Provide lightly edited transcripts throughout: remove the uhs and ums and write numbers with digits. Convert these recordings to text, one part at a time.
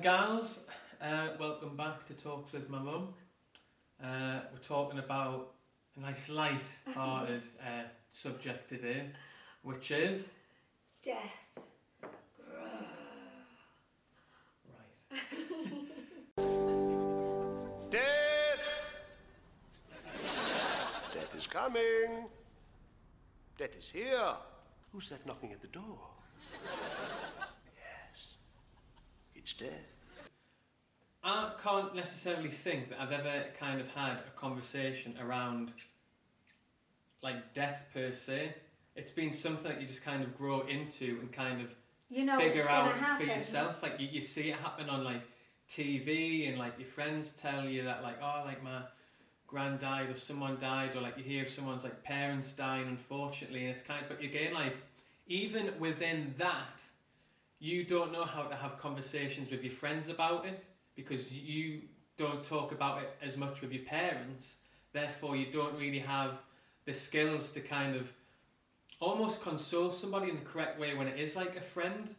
gals, welcome back to Talks with my mum. We're talking about a nice light-hearted subject today, which is... death. Right. Death! Death is coming. Death is here. Who's that knocking at the door? Yes, it's death. I can't necessarily think that I've ever kind of had a conversation around like death per se. It's been something that you just kind of grow into and kind of figure out for yourself. Like you see it happen on like TV, and like your friends tell you that like, oh, like my grand died or someone died, or like you hear of someone's like parents dying, unfortunately, and it's kind of, but again, like even within that, you don't know how to have conversations with your friends about it, because you don't talk about it as much with your parents. Therefore, you don't really have the skills to kind of almost console somebody in the correct way when it is like a friend.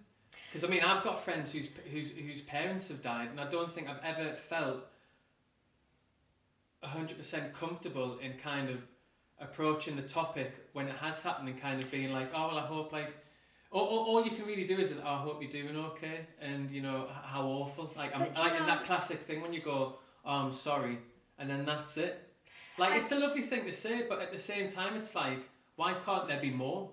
Because I mean, I've got friends whose parents have died, and I don't think I've ever felt 100% comfortable in kind of approaching the topic when it has happened and kind of being like, oh well, I hope like, all you can really do is oh, I hope you're doing okay, and you know how awful. Like I'm like in that classic thing when you go, oh I'm sorry, and then that's it. Like it's a lovely thing to say, but at the same time it's like, why can't there be more?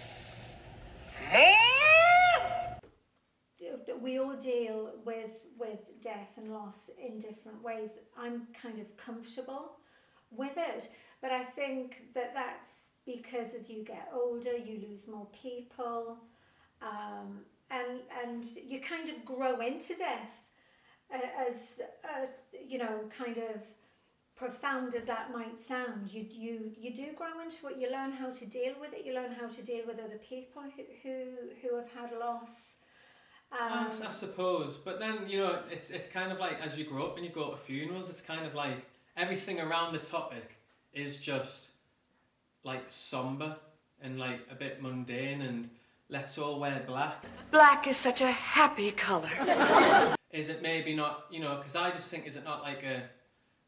We all deal with death and loss in different ways. I'm kind of comfortable with it, but I think that that's because as you get older you lose more people, and you kind of grow into death, as you know, kind of profound as that might sound. You do grow into it. You learn how to deal with it. You learn how to deal with other people who have had loss. I suppose, but then you know it's kind of like as you grow up and you go to funerals, it's kind of like everything around the topic is just like somber and like a bit mundane, and let's all wear black. Black is such a happy color. Is it maybe not, you know, because I just think, is it not like a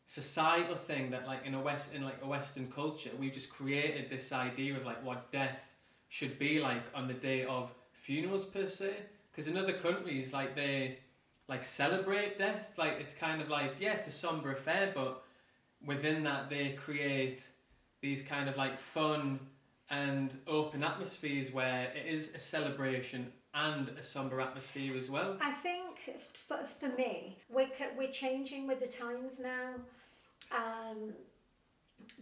societal thing that like in a Western culture we've just created this idea of like what death should be like on the day of funerals per se? Because in other countries, like they like celebrate death, like it's kind of like, yeah, it's a somber affair, but within that they create these kind of like fun and open atmospheres where it is a celebration and a somber atmosphere as well. I think for me, we're changing with the times now,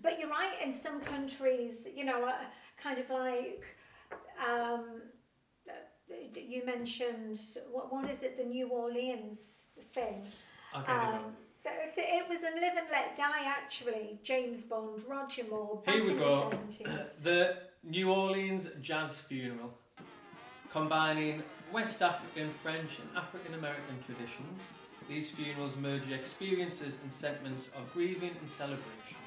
but you're right. In some countries, you know, kind of like. You mentioned what is it? The New Orleans thing. It was in Live and Let Die, actually. James Bond, Roger Moore. Back Here we in go. The 70s. The New Orleans jazz funeral, combining West African, French, and African American traditions. These funerals merge experiences and sentiments of grieving and celebration.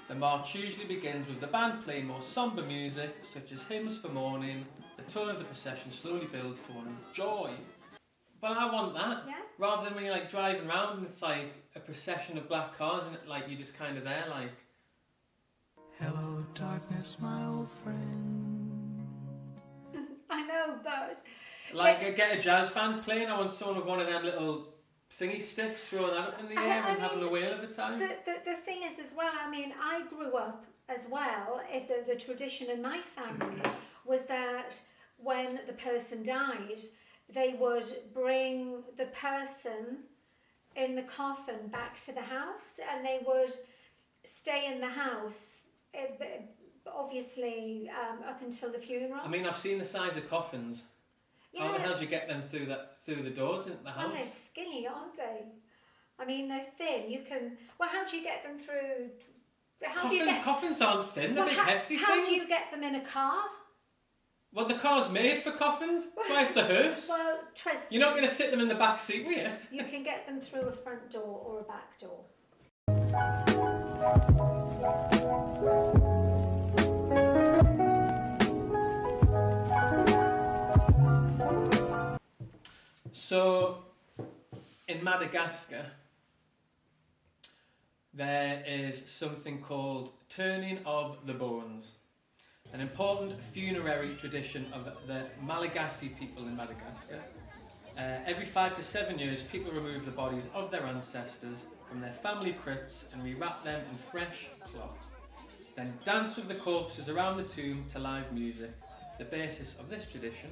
The march usually begins with the band playing more somber music, such as hymns for mourning. The tone of the procession slowly builds to one of joy. But I want that. Yeah. Rather than when you're like driving around and it's like a procession of black cars and like you're just kind of there like... Hello darkness, my old friend. I know, but... Like get a jazz band playing, I want someone with one of them little thingy sticks throwing that up in the air and having a whale of a time. The thing is as well, I mean, I grew up as well, the tradition in my family was that when the person died, they would bring the person in the coffin back to the house, and they would stay in the house, obviously up until the funeral. I mean, I've seen the size of coffins. Yeah. How the hell do you get them through the doors into the house? Well, they're skinny, aren't they? I mean, they're thin. You can. Well, how do you get them through? Coffins aren't thin. They're big, hefty things. How do you get them in a car? Well, the car's made for coffins. That's why it's a hearse. Well, trust me. You're not going to sit them in the back seat, will you? You can get them through a front door or a back door. So, in Madagascar, there is something called turning of the bones, an important funerary tradition of the Malagasy people in Madagascar. Every 5 to 7 years, people remove the bodies of their ancestors from their family crypts and rewrap them in fresh cloth. Then dance with the corpses around the tomb to live music. The basis of this tradition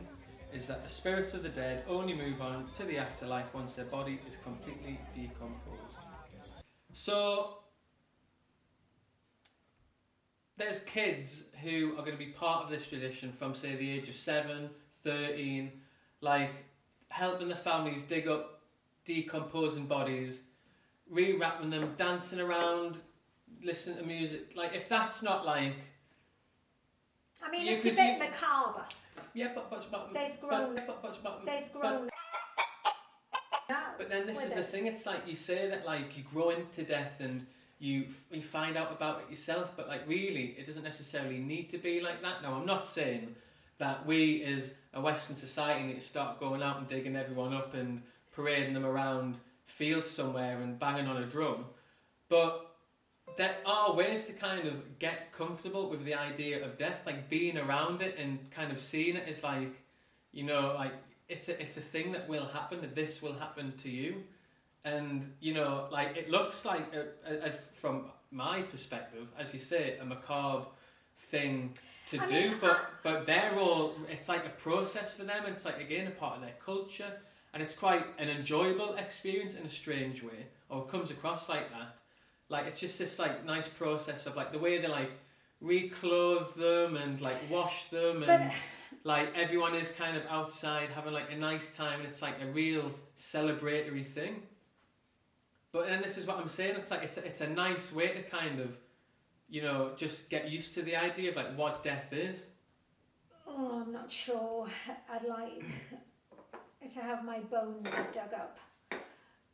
is that the spirits of the dead only move on to the afterlife once their body is completely decomposed. So, there's kids who are going to be part of this tradition from, say, the age of 7, 13, like helping the families dig up decomposing bodies, rewrapping them, dancing around, listening to music. Like, if that's not like... I mean, it's a bit macabre. Yeah, but they've grown. They've grown. But then this is the thing. It's like you say that like you grow into death and you find out about it yourself. But like really, it doesn't necessarily need to be like that. Now, I'm not saying that we as a Western society need to start going out and digging everyone up and parading them around fields somewhere and banging on a drum. But there are ways to kind of get comfortable with the idea of death, like being around it and kind of seeing it as like, you know, like it's a thing that will happen, that this will happen to you. And, you know, like it looks like, as from my perspective, as you say, a macabre thing to do, but they're all, it's like a process for them, and it's like, again, a part of their culture, and it's quite an enjoyable experience in a strange way, or it comes across like that. Like, it's just this, like, nice process of, like, the way they, like, reclothe them and, like, wash them and, like, everyone is kind of outside having, like, a nice time, and it's, like, a real celebratory thing. But then this is what I'm saying, it's, like, it's a nice way to kind of, you know, just get used to the idea of, like, what death is. Oh, I'm not sure. I'd like to have my bones dug up.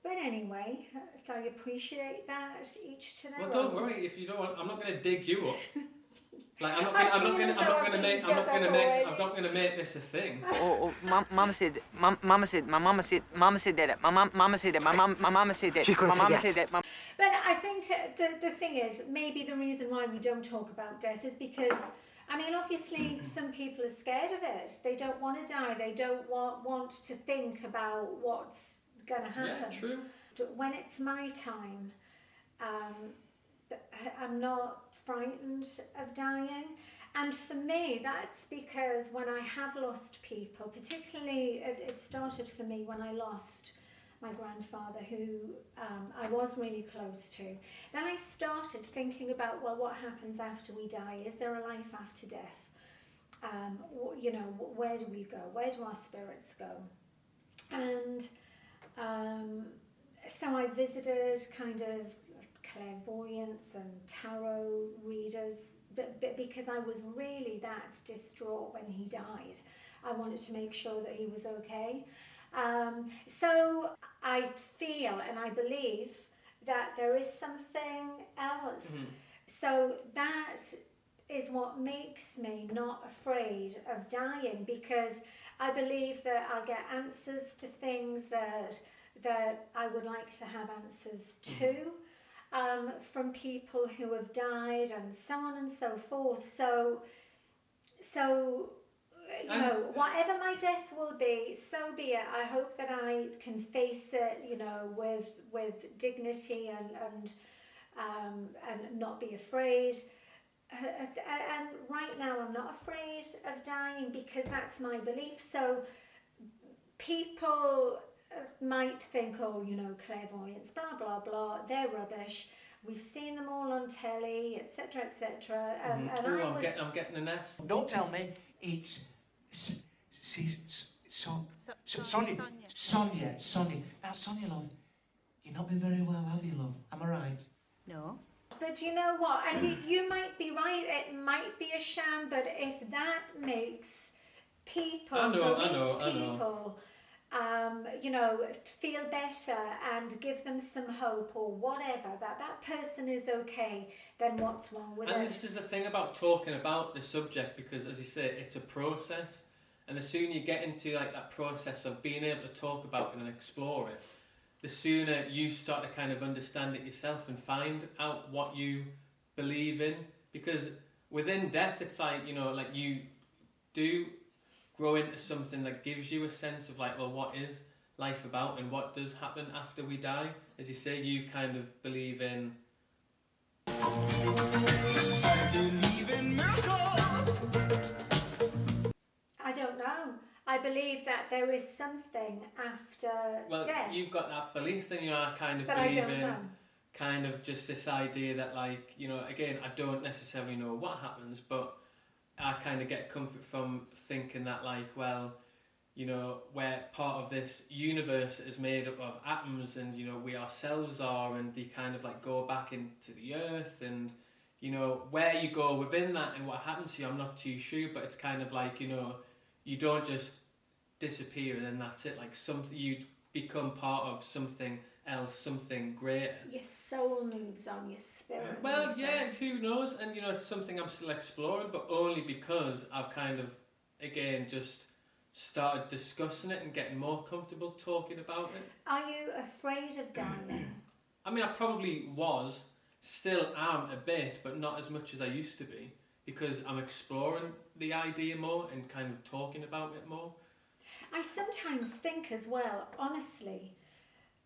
But anyway, I appreciate that, each to their own. Well, don't worry if you don't want. I'm not going to dig you up. Like I'm not going to make this a thing. Mama said that. My mama said that. My mama said that. She's going to say yes. But I think the thing is, maybe the reason why we don't talk about death is because, I mean, obviously some people are scared of it. They don't want to die. They don't want to think about what's going to happen. Yeah, true. When it's my time, I'm not frightened of dying, and for me that's because when I have lost people, particularly it started for me when I lost my grandfather, who I was really close to. Then I started thinking about, well, what happens after we die? Is there a life after death? You know, where do we go? Where do our spirits go? And so I visited kind of clairvoyants and tarot readers, but because I was really that distraught when he died, I wanted to make sure that he was okay. So I feel and I believe that there is something else. Mm-hmm. So that is what makes me not afraid of dying, because I believe that I'll get answers to things that I would like to have answers to. From people who have died and so on and so forth. So you know, whatever my death will be, so be it. I hope that I can face it, you know, with dignity and not be afraid. And right now I'm not afraid of dying because that's my belief. So people might think, oh, you know, clairvoyance, blah, blah, blah, they're rubbish. We've seen them all on telly, etc., etc. And I'm getting a nest. Don't tell me it's Sonia. Now, Sonia, love, you've not been very well, have you, love? Am I right? No. But you know what? And you might be right. It might be a sham, but if that makes people, I know. You know, feel better and give them some hope or whatever, that person is okay, then what's wrong with it? And this is the thing about talking about the subject, because as you say, it's a process, and the sooner you get into like that process of being able to talk about it and explore it, the sooner you start to kind of understand it yourself and find out what you believe in. Because within death, it's like, you know, like you do grow into something that gives you a sense of like, well, what is life about and what does happen after we die? As you say, you kind of believe in... I don't know. I believe that there is something after Well, death. you've got that belief thing, you know, I kind of But believe I don't in know. kind of just this idea that, like, you know, again, I don't necessarily know what happens, but I kind of get comfort from thinking that, like, well, you know, we're part of this universe that is made up of atoms, and, you know, we ourselves are, and they kind of like go back into the earth, and, you know, where you go within that and what happens to you, I'm not too sure, but it's kind of like, you know, you don't just disappear and then that's it. Like, something, you become part of something else, something greater. Your soul moves on, your spirit Well, moves yeah, on. who knows? And, you know, it's something I'm still exploring, but only because I've kind of, again, just started discussing it and getting more comfortable talking about it. Are you afraid of dying? I mean, I probably was, still am a bit, but not as much as I used to be, because I'm exploring the idea more and kind of talking about it more. I sometimes think as well, honestly,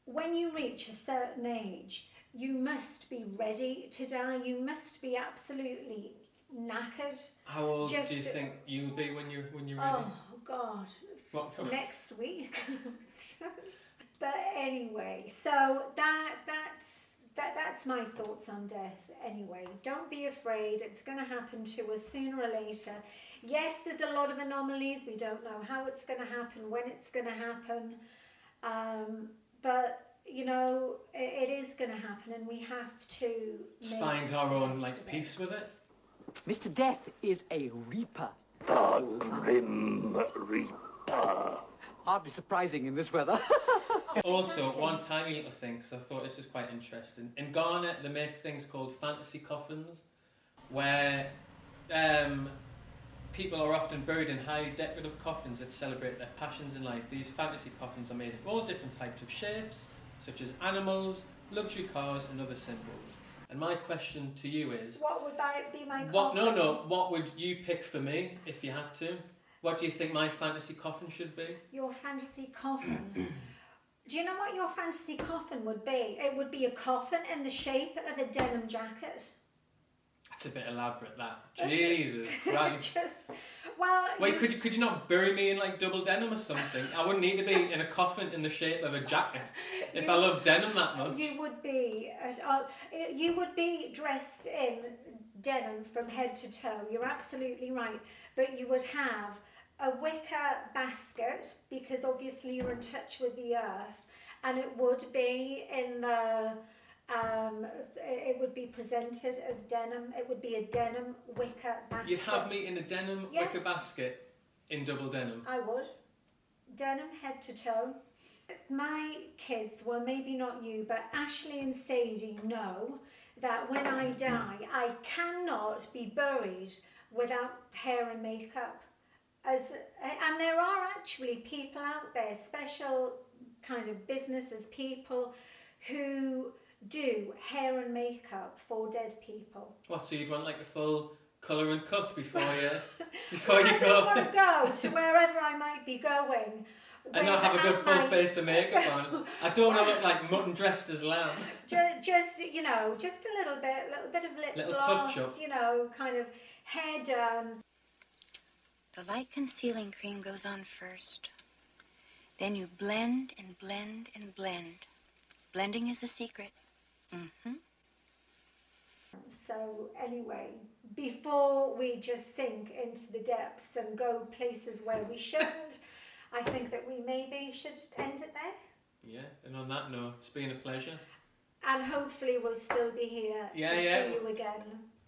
when you reach a certain age, you must be ready to die. You must be absolutely knackered. How old do you Just- think you'll be when you're ready? Oh God, What? next week. But anyway, so that's my thoughts on death. Anyway, don't be afraid. It's going to happen to us sooner or later. Yes, there's a lot of anomalies. We don't know how it's going to happen, when it's going to happen. But you know, it is going to happen, and we have to Just make find our the own, best like, of it. peace with it. Mr. Death is a reaper. The Grim Reaper. Hardly surprising in this weather. Also, one tiny little thing, because I thought this was quite interesting. In Ghana, they make things called fantasy coffins, where people are often buried in high decorative coffins that celebrate their passions in life. These fantasy coffins are made of all different types of shapes, such as animals, luxury cars, and other symbols. And my question to you is... What would be my What? coffin? No. What would you pick for me if you had to? What do you think my fantasy coffin should be? Your fantasy coffin. Do you know what your fantasy coffin would be? It would be a coffin in the shape of a denim jacket. That's a bit elaborate, that. Jesus Christ. Well, Wait, could you not bury me in like double denim or something? I wouldn't need to be in a coffin in the shape of a jacket if I love denim that much. you would be dressed in denim from head to toe. You're absolutely right. But you would have a wicker basket, because obviously you're in touch with the earth, and it would be in the it would be presented as denim. It would be a denim wicker basket. You'd have me in a denim Yes. wicker basket in double denim. I would. Denim head to toe. My kids, well, maybe not you, but Ashley and Sadie know that when I die, I cannot be buried without hair and makeup. And there are actually people out there, special kind of businesses, people who do hair and makeup for dead people. What, so you'd want like the full colour and cut before you I go? don't want to go to wherever I might be going. And not have a good full my- face of makeup on. I don't want to look like mutton dressed as lamb. Just you know, just a little bit of lip Little gloss, touch-up. you know, kind of hair done. The light concealing cream goes on first. Then you blend and blend and blend. Blending is the secret. So anyway, before we just sink into the depths and go places where we shouldn't, I think that we maybe should end it there. Yeah, and on that note, it's been a pleasure. And hopefully we'll still be here to see you again.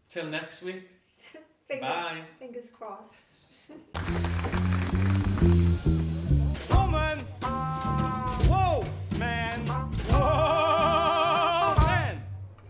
Till next week. Fingers, Bye. Fingers crossed.